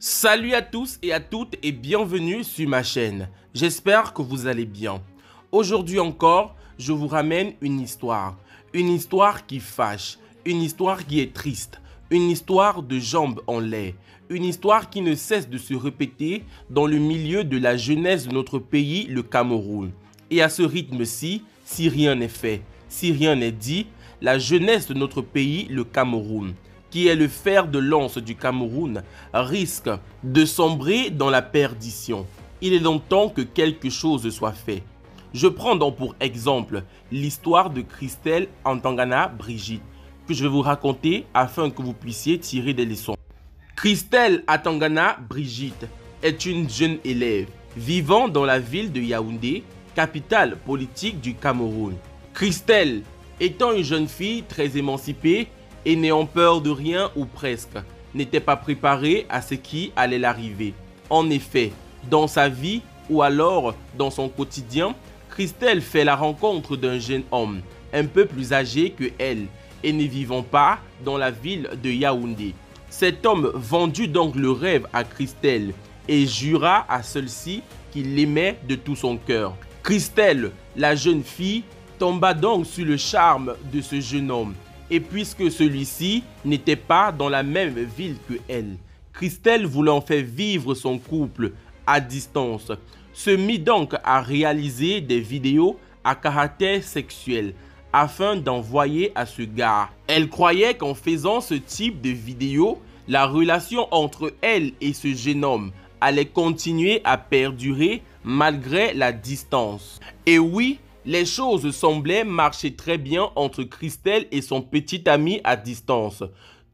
Salut à tous et à toutes et bienvenue sur ma chaîne. J'espère que vous allez bien. Aujourd'hui encore, je vous ramène une histoire. Une histoire qui fâche, une histoire qui est triste, une histoire de jambes en lait, une histoire qui ne cesse de se répéter dans le milieu de la jeunesse de notre pays, le Cameroun. Et à ce rythme-ci, si rien n'est fait, si rien n'est dit, la jeunesse de notre pays, le Cameroun, qui est le fer de lance du Cameroun, risque de sombrer dans la perdition. Il est donc temps que quelque chose soit fait. Je prends donc pour exemple l'histoire de Christelle Antangana Brigitte, que je vais vous raconter afin que vous puissiez tirer des leçons. Christelle Antangana Brigitte est une jeune élève vivant dans la ville de Yaoundé, capitale politique du Cameroun. Christelle, étant une jeune fille très émancipée, et n'ayant peur de rien ou presque, n'était pas préparée à ce qui allait l'arriver. En effet, dans sa vie ou alors dans son quotidien, Christelle fait la rencontre d'un jeune homme un peu plus âgé que elle et ne vivant pas dans la ville de Yaoundé. Cet homme vendit donc le rêve à Christelle et jura à celle-ci qu'il l'aimait de tout son cœur. Christelle, la jeune fille, tomba donc sur le charme de ce jeune homme. Et puisque celui-ci n'était pas dans la même ville que elle, Christelle, voulant faire vivre son couple à distance, se mit donc à réaliser des vidéos à caractère sexuel afin d'envoyer à ce gars. Elle croyait qu'en faisant ce type de vidéos, la relation entre elle et ce jeune homme allait continuer à perdurer malgré la distance. Et oui, les choses semblaient marcher très bien entre Christelle et son petit ami à distance.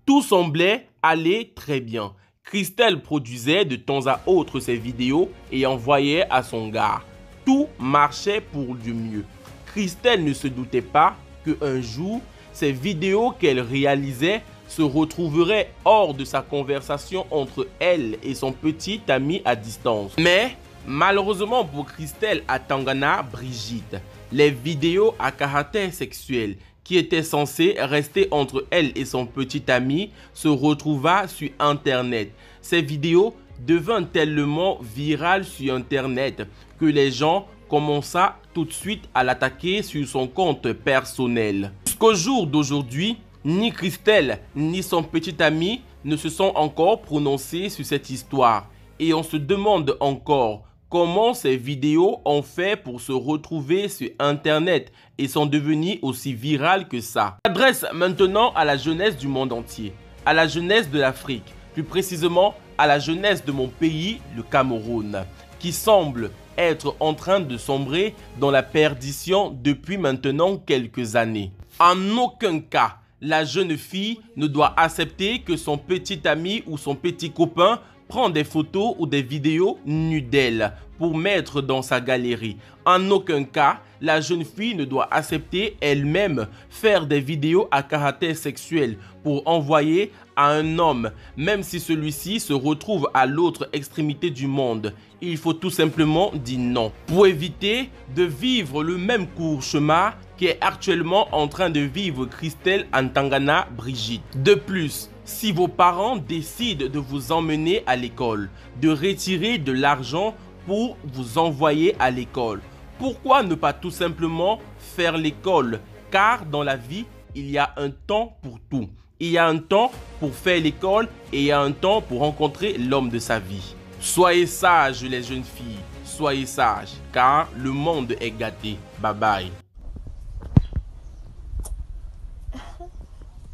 Tout semblait aller très bien. Christelle produisait de temps à autre ses vidéos et envoyait à son gars. Tout marchait pour du mieux. Christelle ne se doutait pas qu'un jour, ces vidéos qu'elle réalisait se retrouveraient hors de sa conversation entre elle et son petit ami à distance. Mais malheureusement pour Christelle Antangana Brigitte, les vidéos à caractère sexuel qui étaient censées rester entre elle et son petit ami se retrouva sur Internet. Ces vidéos devinrent tellement virales sur Internet que les gens commençaient tout de suite à l'attaquer sur son compte personnel. Jusqu'au jour d'aujourd'hui, ni Christelle ni son petit ami ne se sont encore prononcés sur cette histoire. Et on se demande encore comment ces vidéos ont fait pour se retrouver sur Internet et sont devenues aussi virales que ça. Je m'adresse maintenant à la jeunesse du monde entier, à la jeunesse de l'Afrique, plus précisément à la jeunesse de mon pays, le Cameroun, qui semble être en train de sombrer dans la perdition depuis maintenant quelques années. En aucun cas, la jeune fille ne doit accepter que son petit ami ou son petit copain prend des photos ou des vidéos nues d'elle pour mettre dans sa galerie. En aucun cas, la jeune fille ne doit accepter elle-même faire des vidéos à caractère sexuel pour envoyer à un homme, même si celui-ci se retrouve à l'autre extrémité du monde. Il faut tout simplement dire non, pour éviter de vivre le même court chemin qu'est actuellement en train de vivre Christelle Antangana Brigitte. De plus, si vos parents décident de vous emmener à l'école, de retirer de l'argent pour vous envoyer à l'école, pourquoi ne pas tout simplement faire l'école? Car dans la vie, il y a un temps pour tout. Il y a un temps pour faire l'école et il y a un temps pour rencontrer l'homme de sa vie. Soyez sages les jeunes filles, soyez sages car le monde est gâté. Bye bye.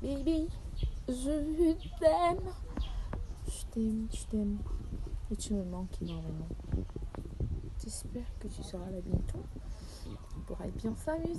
Baby, je t'aime. Je t'aime. Et tu me manques énormément. J'espère que tu seras là bientôt. On pourra bien s'amuser.